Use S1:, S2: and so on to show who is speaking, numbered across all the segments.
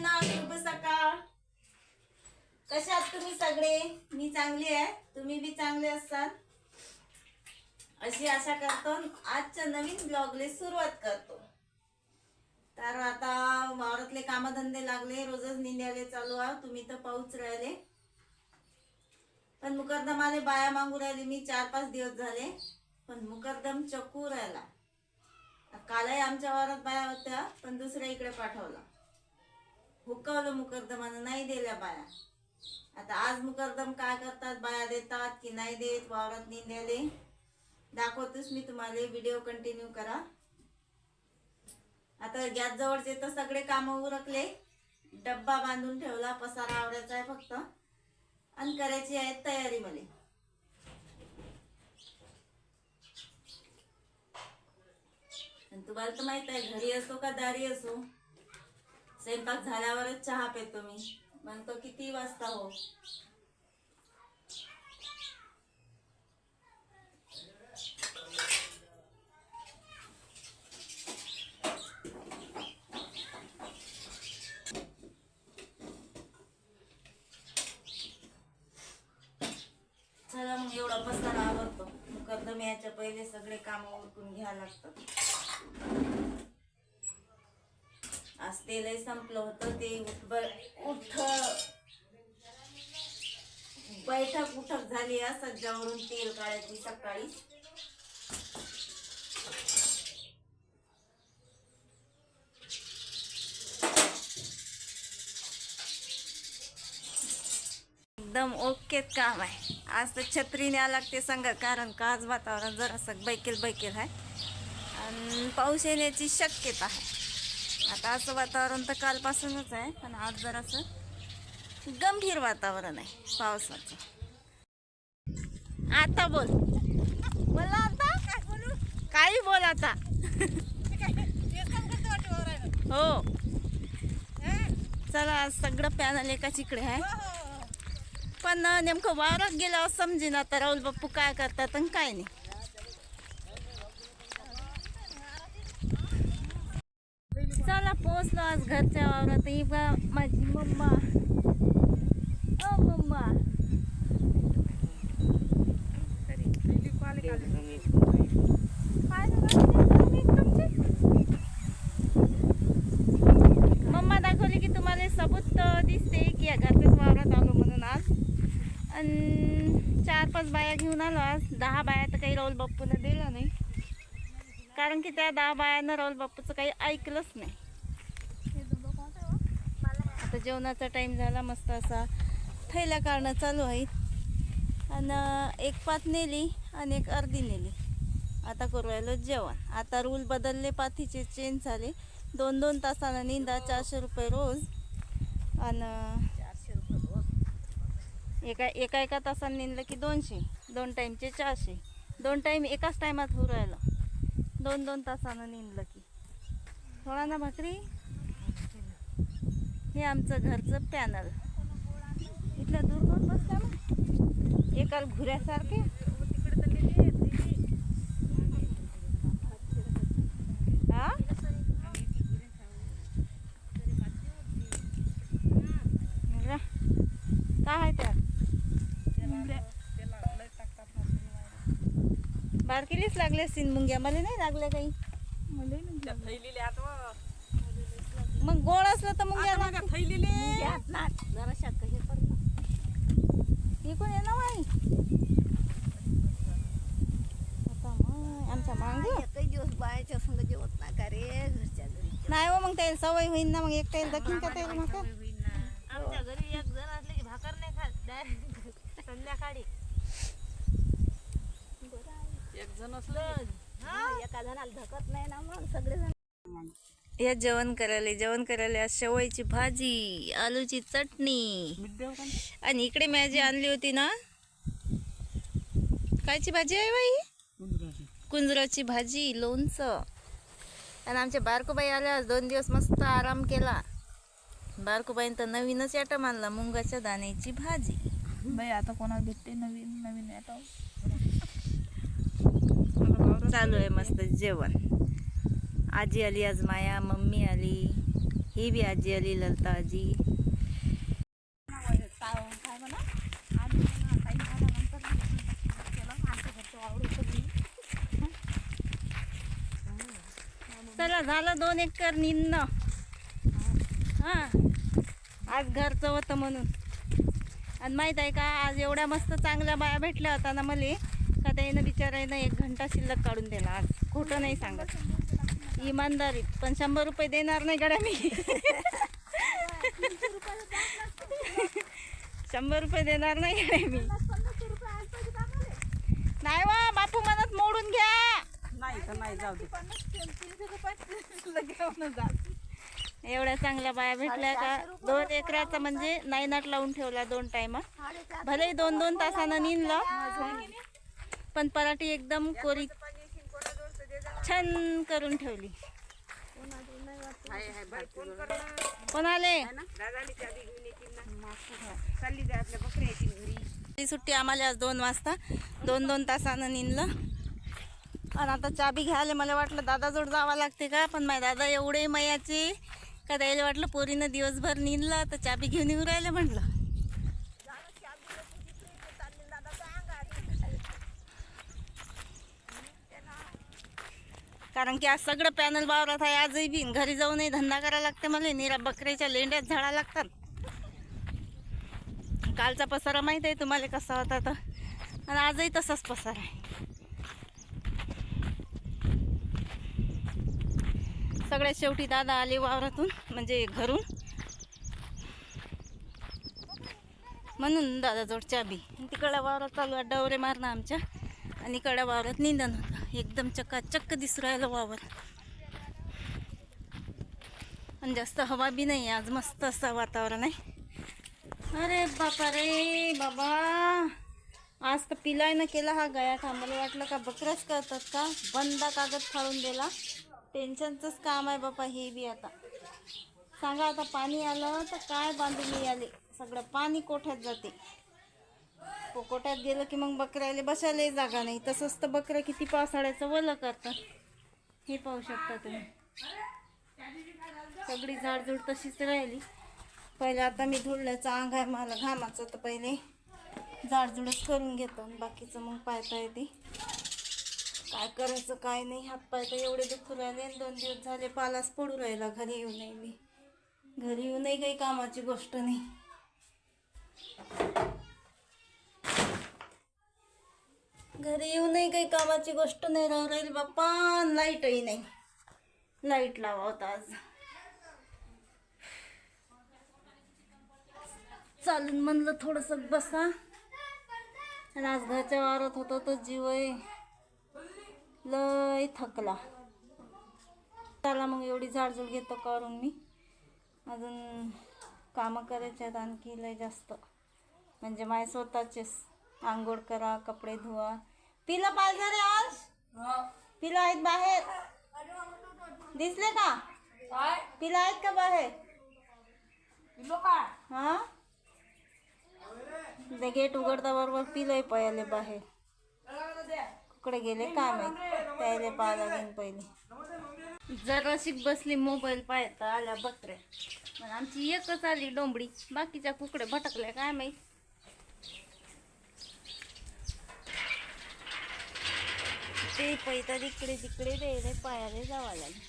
S1: मैत्रिणींना शुभ सकाळ. कशा आहात तुम्ही सगळे? मी चांगली आहे, तुम्ही बी चांगले असाल अशी आशा करतो. आजच्या नवीन ब्लॉगले सुरुवात करतो. तर आता वावरातले कामधंदे लागले, रोजच निंद्याले चालू आहे. तुम्ही तर पाऊच राहिले, पण मुकरदमाले बाया मागू राहिली मी 4-5 दिवस झाले, पण मुकरदम चक्कू राहिला. कालही आमच्या वावरात बाया होत्या, पण दुसऱ्या इकडे पाठवला. हुकवलं मुकरदमानं, नाही दिल्या बाया. आता आज मुकरदम काय करतात, बाया देतात की नाही देत, वावरात निंद्याले दाखवतोच मी तुम्हाला. व्हिडिओ कंटिन्यू करा. आता गॅस जवळचे तर सगळे काम उरकले, डब्बा बांधून ठेवला, पसारा आवरायचा आहे फक्त आणि करायची आहे तयारी मला. तुम्हाला तर माहित आहे, घरी असो का दारी असो, स्वयंपाक झाल्यावरच चहा पितो मी, मग तो किती वाजता हो. चला मग एवढा पसारा आवरतो. मुकरदम याच्या पहिले सगळे काम उरकून घ्यायला लागतात. आज तेलही संपलं होतं, ते बैठक उठक झाली आहे सज्जावरून तेल काढायची सकाळी. एकदम ओके काम आहे. आज तर छत्री न्यावं लागते संग, कारण का आज वातावरण जरासं बैकेल आहे आणि पाऊस येण्याची शक्यता आहे. आता असं वातावरण तर कालपासूनच आहे, पण आज जरासं गंभीर वातावरण आहे पावसाचं. आता बोल आता, काही बोल आता. हो चला, आज सगळं पॅनल एकाच इकडे आहे, पण नेमकं वावरात गेल्यावर समजेना आता राहुल बाप्पू काय करतात आणि काय नाही. चला पोचलो आज घरच्या वावरात. ही बा माझी मम्मा. ओ मम्मा, मम्मा दाखवली की तुम्हाला सबूत दिसते की या घरच्याच वावरात आलो म्हणून आज. आणि 4-5 बाया घेऊन आलो आज. 10 बाया तर काही राहुल बाप्पूनं दिलं नाही, कारण की त्या 10 बायांना राहुल बाप्पूचं काही ऐकलंच नाही. आता जेवणाचा टाईम झाला, मस्त असा थैल्या काढणं चालू आहे. आणि एक पात नेली आणि एक अर्धी नेली. आता करू राहिलो जेवण. आता रूल बदलले, पाथीचे चेंज झाले. 2-2 तासानं निंदा, 400 रुपये रोज. आणि एका तासानं निंदलं की 200, 2 टाईमचे 400. 2 टाईम एकाच टायमात होऊ राहिलं. 2-2 तासानं निंदलं की. थोडा ना भाकरी. हे आमचं घरचं पॅनल. इथल्या दूर कोण बसल्या मग, एकाल घुऱ्यासारखे. हा काय आहे त्या बारकीलीच लागले असतील मुंग्या, मला नाही लागल्या काही. मग गोड असलं तर मुंग्या इकून ये ना बाई. आता मग आमच्या मांग काही दिवस बायाच्या संग जेवत नाही का रे घरच्या घरी. नाही हो, मग त्याला सवय होईन ना. मग एक टाइम दखीन का त्याला. मग आमच्या घरी एक जण असले की भाकर नाही खात, डायरेक्ट संध्याकाळी. एक जण असलं एका जणाला धकत नाही ना, मग सगळेजण या जेवण करायला. आज शेवयाची भाजी, आलूची चटणी, आणि इकडे मॅजी आणली होती ना. कायची भाजी आहे बाई? कुंजराची भाजी, लोणचं. आणि आमच्या बारकोबाई आल्या, 2 दिवस मस्त आराम केला. बारकोबाईन तर नवीनच ॲटम आणला, मुंगाच्या दाण्याची भाजी.
S2: बाई आता कोणाला भेटते नवीन ॲटम.
S1: चालू आहे मस्त जेवण. आजी आली आज, माया मम्मी आली, हे ही बी आजी आली, ललता आजी.
S2: काय म्हणा आधी काही झाल्यानंतर केलं आमच्या घरचं वावर होतं.
S1: चला झालं 2 एकर निंदणं. हा आज घरचं होतं म्हणून. आणि माहीत आहे का, आज एवढ्या मस्त चांगल्या बाया भेटल्या होता ना मला, का त्यानं बिचारायनं 1 घंटा शिल्लक काढून दिला. आज खोटं नाही सांगत, इमानदारीत. पण 100 रुपये देणार नाही गड्या मी. 100 रुपये देणार नाही गड्या मी. नाही वा बापू म्हणत मोडून घ्या.
S2: नाही तर नाही, जाऊ दे. 300 रुपये
S1: एवढ्या चांगल्या बाया भेटल्या का. 2 एकराचा म्हणजे नाईनाट लावून ठेवला 2 टायमा. भले 2-2 तासानं निंदलं, पण पराठी एकदम कोरी छान करून ठेवली. कोण आले? सुट्टी आम्हाला आज 2 वाजता. 2-2 तासानं निंदलं. आणि आता चाबी घ्यायला मला वाटलं दादाजवळ जावं लागते का, पण माझ्या दादा एवढे मयाचे का त्याला वाटलं पोरीनं दिवसभर निंदलं तर चाबी घेऊन येऊन राहिलं म्हटलं. कारण की आज सगळं पॅनल वावरात आहे. आजही बी घरी जाऊनही धंदा करायला लागते मला. निरा बकऱ्याच्या लेंड्यात झाडा लागतात. कालचा पसारा माहीत आहे तुम्हाला कसा होता तर, आणि आजही तसाच पसारा आहे. सगळ्यात शेवटी दादा आले वावरातून, म्हणजे घरून, म्हणून दादाजवळ चाबी. तिकडल्या वावरात चालू आहे डवरे मारणं आमच्या, आणि इकडल्या वावरात निंदन होतं. एकदम चकाचक्क दिसू राहिलं वावर. आणि जास्त हवा बी नाही आज, मस्त असं वातावरण आहे. अरे बापा रे बाबा, आज तर पिलायनं केला हा गया का. मला वाटलं का बकऱ्याच करतात का. बंदा कागद फाडून दिला. टेन्शनचंच काम आहे बापा हे बी. आता सांगा, आता पाणी आलं तर काय बांधून नाही आले. सगळं पाणी कोठ्यात जाते. कोठ्यात गेलं की मग बकऱ्याला बसायलाही जागा नाही. तसंच तर बकऱ्या किती पावसाळ्याचं वलं करतात हे पाहू शकता तुम्ही. सगळी झाडझूड तशीच राहिली. पहिले आता मी धुळल्याचा अंग आहे मला घामाचं, तर पहिले झाडझुडच करून घेतो, बाकीचं मग पाहता येते काय करायचं काय नाही. हातपाय तर एवढे दुखू राहिले. 2 दिवस झाले पालाच पडू राहिला. घरी येऊ नये मी, घरी येऊ नये काही कामाची गोष्ट नाही. घरी येऊ नये काही कामाची गोष्ट नाही राहू राहील बाप्पा. लाईटही नाही. लाईट लावा होता आज. चालून म्हणलं थोडंसं बसा, आणि आज घरच्या वावरात होतो तर जीव लय थकला. त्याला मग एवढी झाडझूड घेतो करून मी. अजून कामं करायचे आहेत आणखी लय जास्त, म्हणजे माझे स्वतःचेच. आंघोळ करा, कपडे धुवा. पिलं पाहिजे रे आज. पिलं आहेत बाहेर, दिसले का. पिलं आहेत का बाहेर. हा, ते गेट उघडता बरोबर पिलंय पयाले बाहेर. कुकडे गेले काय माहित, त्याले पाहायला लागेल पहिले. जराशी बसली मोबाईल पाहता आल्या बकऱ्या, पण आमची एकच आली डोंबडी. बाकीच्या कुकडे भटकल्या काय माहित. ते पैता तिकडे तिकडे ते पायाले जावा लागेल.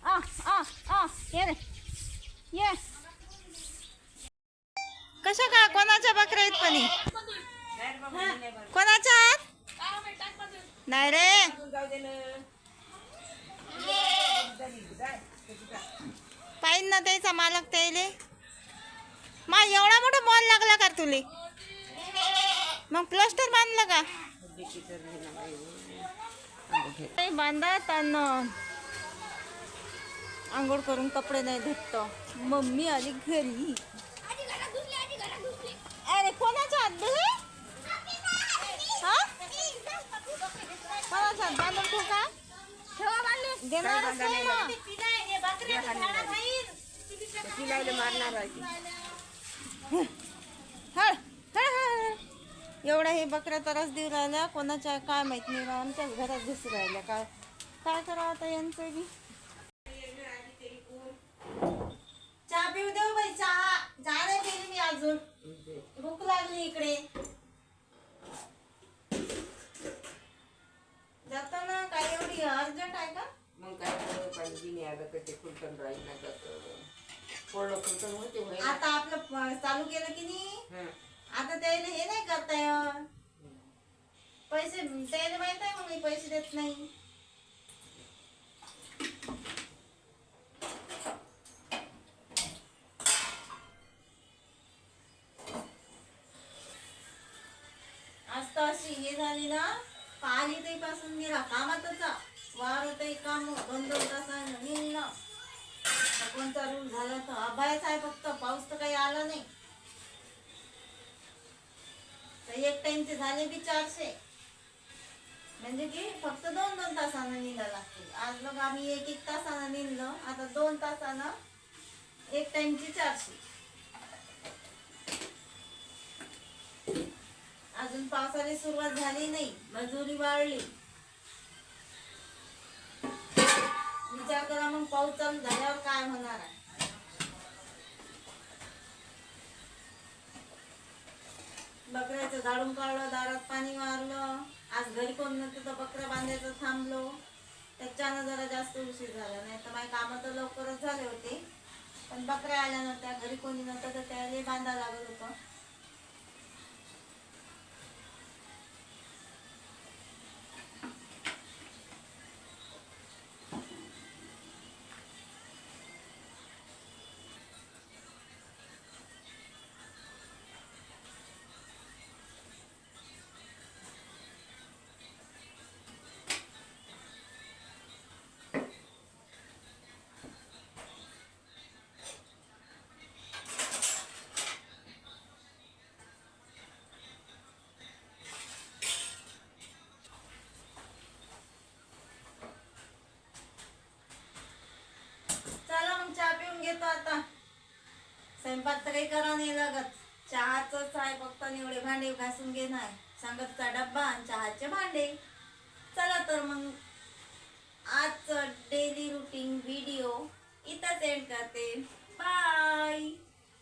S1: आ आ आ ये रे ये. कशा का कोणाच्या बकऱ्या आहेत पण कोणाच्या नाही रे. पाहिजे ना त्याचा मालक त्याले. मा एवढा मोठा बॉल लागला का तुले. मग प्लास्टर बांधलं का. बांधा त्यांना आंघोळ करून कपडे नाही धुत. मम्मी आली घरी. अरे कोणाच्या हात धुले. हा कोणाच्या हात बांधून ठेवू का. देणारच नाही ना. एवढ्या हे बकऱ्या तरच देऊ राहिल्या. कोणाच्या काय माहित नाही. आमच्याच घरात घुसू राहिल्या. काय काय करावं आता यांचं बी. आता आपलं चालू केलं की नाही, आता त्याला हे नाही करता येत. पैसे त्याला माहित आहे मग मी पैसे देत नाही. आज तर अशी हे झाली ना, पाली ते पासून गेला कामातच वार होते काम 2-2 तासानं निघणं. कोणता रूल झाला तर अभयच आहे, फक्त पाऊस तर काही आला नाही. तर एक टाइमचे झाले बी 400, म्हणजे की फक्त 2-2 तासानं निघा लागते. आज लोक आम्ही 1-1 तासानं निघलो, आता 2 तासानं एक टाइमची 400. अजून पावसाला सुरुवात झाली नाही, मजुरी वाढली. विचार करा मग पाऊस चालू झाल्यावर काय होणार आहे. बकऱ्याचं झाडून काढलं, दारात पाणी मारलं. आज घरी कोण नव्हतं तर बकऱ्या बांधायचं थांबलो, त्याच्यानं जरा जास्त उशीर झाला. नाही तर माझे कामं तर लवकरच झाले होते, पण बकऱ्या आल्या नव्हत्या, घरी कोणी नव्हतं तर त्याला बांधा लागत होतं. चला मग चहा पिऊन घेतो आता. स्वयंपाक तर काही करा नाही लागत, चहाच आहे फक्त. एवढे भांडे घासून घेणार, सांगतचा डब्बा आणि चहाचे भांडे. चला तर मग आजचं डेली रुटीन व्हिडिओ इथंच एंड करते. बाय.